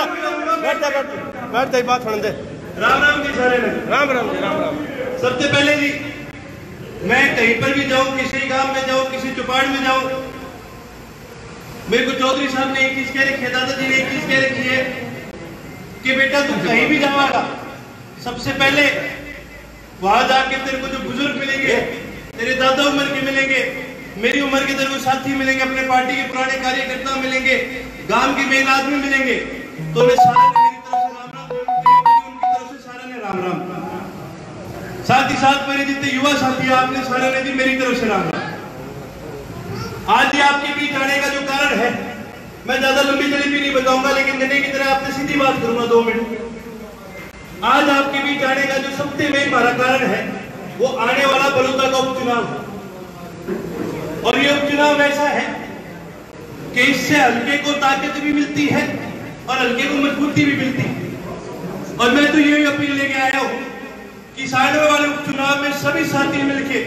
बैठ बात सुन दे। राम राम जी सारे ने। राम राम जी, राम राम। सबसे पहले जी, मैं कहीं पर भी जाऊं, किसी गांव में जाऊं, किसी चौपाड़ में जाऊं, मेरे को चौधरी साहब ने एक चीज कह रखी है, दादाजी ने एक चीज कह रखी है कि बेटा तू कहीं भी जाएगा, सबसे पहले वहां जाके तेरे को जो बुजुर्ग मिलेंगे, तेरे दादा उम्र के मिलेंगे, मेरी उम्र के तेरे को साथी मिलेंगे, अपने पार्टी के पुराने कार्यकर्ता मिलेंगे, गांव के मेन आदमी मिलेंगे, तो मैं सारे ने मेरी तरफ से राम राम, उनकी तरफ से सारे ने राम राम। साथ ही साथ मेरे जितने युवा साथी आपने सारे ने दी मेरी तरफ से राम राम। आज ये आपके बीच आने का जो कारण है, मैं ज्यादा लंबी चली भी नहीं बताऊंगा, लेकिन गने की तरह आपसे सीधी बात करूंगा 2 मिनट। आज आपके बीच आने का जो सबसे मेन हमारा कारण है, वो आने वाला बड़ौदा का उपचुनाव है। और ये उपचुनाव ऐसा है कि इससे हल्के को ताकत भी मिलती है और हल्के को मजबूती भी मिलती है। और मैं तो यही अपील लेके आया हूं कि आने वाले उपचुनाव में सभी साथी मिलके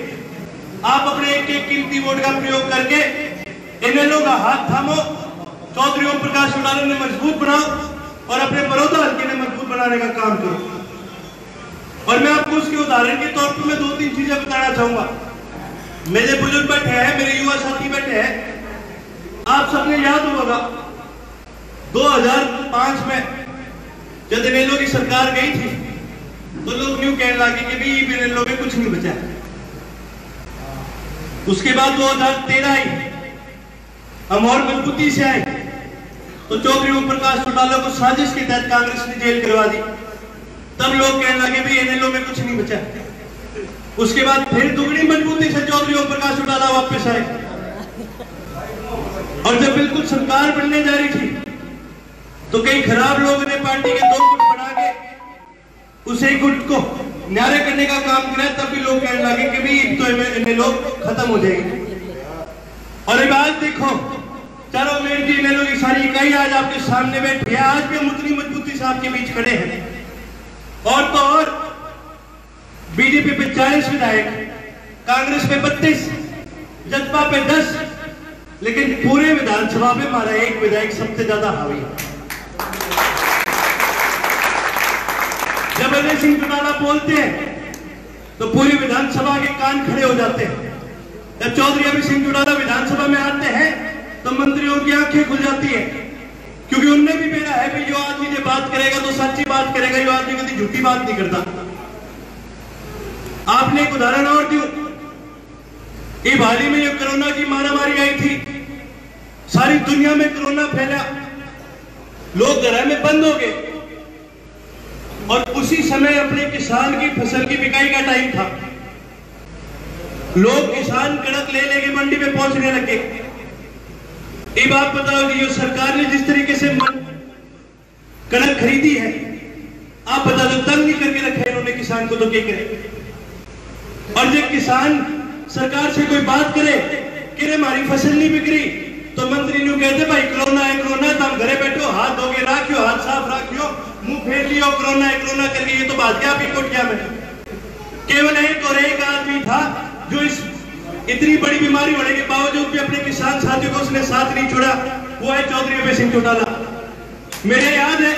आप अपने एक एक कीमती वोट का प्रयोग करके इनेलो का हाथ थामो, चौधरी ओम प्रकाश चौटाला ने मजबूत बनाओ और अपने बड़ौदा हल्के ने मजबूत बनाने का काम करो। और मैं आपको उसके उदाहरण के तौर पर मैं 2-3 चीजें बताना चाहूंगा। मेरे बुजुर्ग बैठे हैं, मेरे युवा साथी बैठे हैं। आप सबने याद होगा 2005 में जब इनेलो की सरकार गई थी तो लोग न्यू कहने लगे कि भाई इनेलो में कुछ नहीं बचा। उसके बाद 2013 आई, हम और मजबूती से आए तो चौधरी ओम प्रकाश चौटाला को साजिश के तहत कांग्रेस ने जेल करवा दी। तब लोग कहने लगे भाई इनेलो में कुछ नहीं बचा। उसके बाद फिर दुगनी मजबूती से चौधरी ओम प्रकाश चौटाला वापस आए और जब बिल्कुल सरकार बनने जा रही थी तो कई खराब लोगों ने पार्टी के 2 गुट बना के उसे गुट को न्यारे करने का काम किया। तब भी लोग कहने लगे कि भाई तो इनेलो खत्म हो जाएगी। और अब आज देखो चारों मेन की इनेलो की सारी इकाई आज आपके सामने बैठी है। आज भी हम उतनी मजबूती से आपके बीच खड़े हैं। और तो और बीजेपी पे 40 विधायक, कांग्रेस पे 32, जसपा पे 10, लेकिन पूरे विधानसभा में हमारा एक विधायक सबसे ज्यादा हावी है। जब अजय सिंह चौटाला बोलते हैं तो पूरी विधानसभा के कान खड़े हो जाते हैं। जब चौधरी अभय सिंह चौटाला विधानसभा में आते हैं तो मंत्रियों की आंखें खुल जाती है, क्योंकि उनने भी मेरा है कि जो आदमी ये बात करेगा तो सच्ची बात करेगा, जो आदमी कभी झूठी बात नहीं करता। आपने एक उदाहरण और दिया, ये हाल ही में जो कोरोना की महामारी आई थी, सारी दुनिया में कोरोना फैला, लोग घर में बंद हो गए और उसी समय अपने किसान की फसल की बिकाई का टाइम था। लोग किसान कणक ले लेके मंडी में पहुंचने लगे। एक बात बताओ जी, जो सरकार ने जिस तरीके से कणक खरीदी है, आप बता दो तंग नहीं करके रखा है इन्होंने किसान को, तो क्या करे। और जब किसान सरकार से कोई बात करे कि हमारी फसल नहीं बिक रही, तो मंत्री न्यू कहते भाई कोरोना है, कोरोना तो हम घरे बैठो, हाथ धोके रखियो, हाथ साफ रखियो, मुंह फेर लियो, कोरोना है कोरोना करके ये तो बात क्या आपकी कोठिया में। केवल एक और एक आदमी था जो इस इतनी बड़ी बीमारी होने के बावजूद भी अपने किसान साथियों को उसने साथ नहीं छोड़ा, वो है चौधरी अभय सिंह चौटाला। मेरे याद है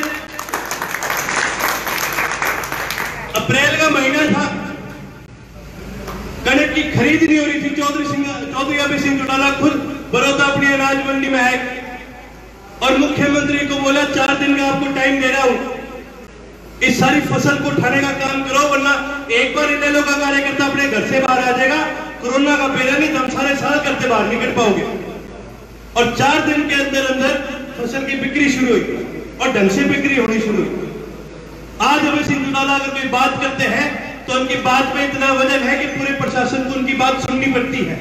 अप्रैल का महीना था, कणक की खरीद नहीं हो रही थी। चौधरी अभय सिंह चौटाला खुद बड़ौदा अपनी अनाज मंडी में आए और मुख्यमंत्री को बोला 4 दिन का आपको टाइम दे रहा हूं, इस सारी फसल को उठाने का काम करो, वरना एक बार इनेलो का कार्यकर्ता अपने घर से बाहर आ जाएगा, कोरोना का बेरा नहीं, हम सारे साल करते बाहर निकल पाओगे। और 4 दिन के अंदर अंदर फसल की बिक्री शुरू हुई और ढंग से बिक्री होनी शुरू हुई। आज अभय सिंह चौटाला अगर कोई बात करते हैं तो उनकी बात में इतना वजन है कि पूरे प्रशासन को उनकी बात सुननी पड़ती है।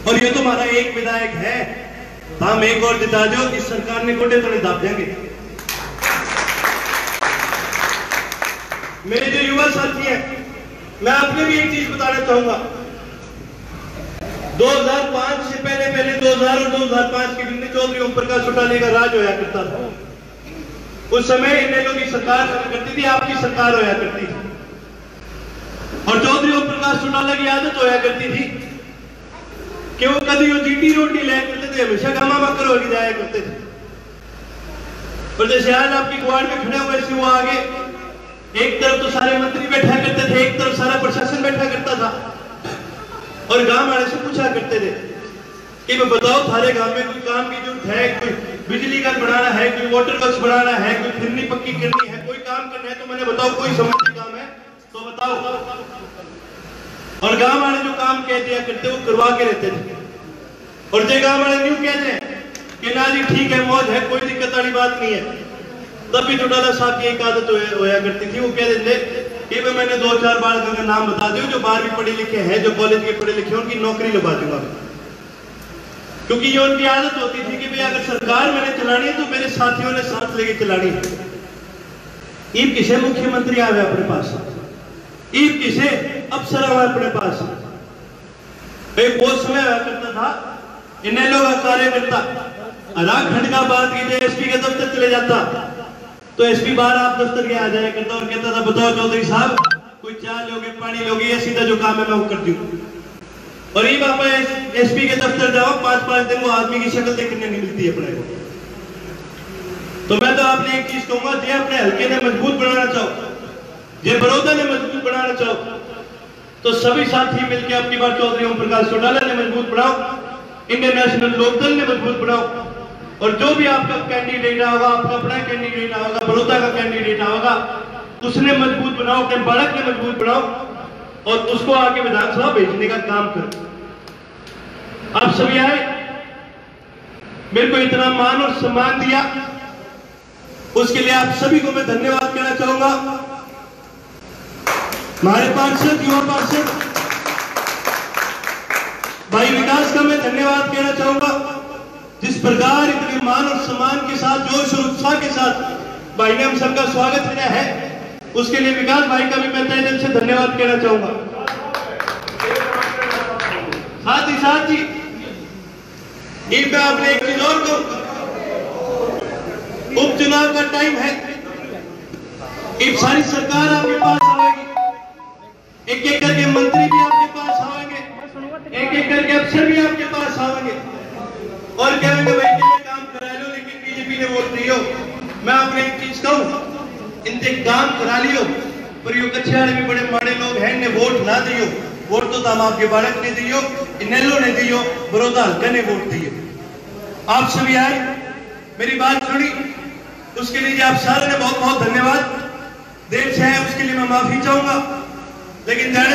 और ये तो हमारा एक विधायक है, हम एक और जिता दो, इस सरकार ने गोटे थोड़े दाब देंगे। मेरे जो युवा साथी हैं, मैं आपने भी एक चीज बताना चाहूंगा। 2005 से पहले 2000 और 2005 के बीच चौधरी ओम प्रकाश चौटाला का राज होया करता था। उस समय इनेलो की सरकार करती थी, आपकी सरकार होया करती थी। और चौधरी ओम प्रकाश चौटाला की आदत होया करती थी कि वो कभी वो जीटी रोड नहीं लाया करते थे, हमेशा गामा मकर होगी जाया करते थे। और जैसे आज आपकी गुआड़ में खड़े हुए ऐसे वो आगे एक तरफ तो सारे मंत्री बैठा करते थे, एक तरफ सारा प्रशासन बैठा करता था और गांव वाले से पूछा करते थे कि मैं बताओ थारे गांव में कोई काम की जरूरत है, कोई बिजली घर बनाना है, कोई वाटर वर्क्स बनाना है, कोई फिरनी पक्की करनी है, कोई काम करना है तो मैंने बताओ कोई समझते काम है तो बताओ। और गांव वाले जो काम कह दिया करते वो करवा के रहते थे। और जो गांव वाले यूं कहते हैं कि ना जी ठीक है, मौज है, कोई दिक्कत वाली बात नहीं है, तब भी चौटाला साहब की एक आदत होया करती थी, वो कह देते कि भाई मैंने 2-4 बार का नाम बता दो जो 12वीं पढ़े लिखे हैं, जो कॉलेज के पढ़े लिखे हैं, उनकी नौकरी लगा दूंगा। क्योंकि ये उनकी आदत होती थी कि भाई अगर सरकार मैंने चलानी है तो मेरे साथियों ने साथ लेके चलानी है। ईब किसे मुख्यमंत्री आवे अपने पास, ईब किसे अफसर आवे अपने पास। एक वो समय हुआ करता था, इन्हें लोग कार्यकर्ता खंड का बात की एसपी के दफ्तर चले जाता तो एसपी बाहर आप दफ्तर के आ जाया करता और कहता था बताओ चौधरी साहब कोई चाय लोगे, पानी लोगे, ये सीधा जो काम है मैं वो कर दूं। और ये बापा एसपी के दफ्तर जाओ 5-5 दिन वो आदमी की शक्ल देखने नहीं मिलती अपने को। तो मैं तो आपने एक चीज कहूंगा, जो अपने हल्के ने मजबूत बनाना चाहो, जो बड़ौदा ने मजबूत बनाना चाहो तो सभी साथी मिलकर अपनी बार चौधरी ओम प्रकाश चौटाला ने मजबूत बनाओ, इंडियन नेशनल लोकदल ने मजबूत बनाओ और जो भी आपका कैंडिडेट होगा, आपका अपना कैंडिडेट होगा, बड़ौदा का कैंडिडेट होगा, उसने मजबूत बनाओ, अपने बालक ने मजबूत बनाओ और उसको आगे विधानसभा भेजने का काम करो। आप सभी आए, मेरे को इतना मान और सम्मान दिया, उसके लिए आप सभी को मैं धन्यवाद कहना चाहूंगा। हमारे पार्षद, युवा पार्षद भाई विकास का मैं धन्यवाद कहना चाहूंगा, जिस प्रकार इतने मान और सम्मान के साथ, जोश और उत्साह के साथ भाई ने हम सबका स्वागत किया है, उसके लिए विकास भाई का भी मैं तहे दिल से धन्यवाद कहना चाहूंगा। साथ ही साथ जी इन पे आपने एक चीज और कहूं, उपचुनाव का टाइम है, इन सारी सरकार आपके पास आएगी, एक एक करके मंत्री भी आपके पास आएंगे, एक एक करके अफसर भी आपके पास आएंगे और कहेंगे भाई ये काम करा लो लेकिन बीजेपी ने वोट दियो। मैं आपने एक चीज कहूं, इनसे काम करा लियो पर यो कच्चे वाले भी बड़े माड़े लोग हैं, इन्हें वोट ना दियो, वोट तो हम आपके बालक ने दियो, इनेलो ने दियो, बड़ौदा हल्का ने वोट दियो। आप सभी आए, मेरी बात सुनी, उसके लिए आप सारे ने बहुत बहुत धन्यवाद। देर से है उसके लिए मैं माफी चाहूंगा, लेकिन जाने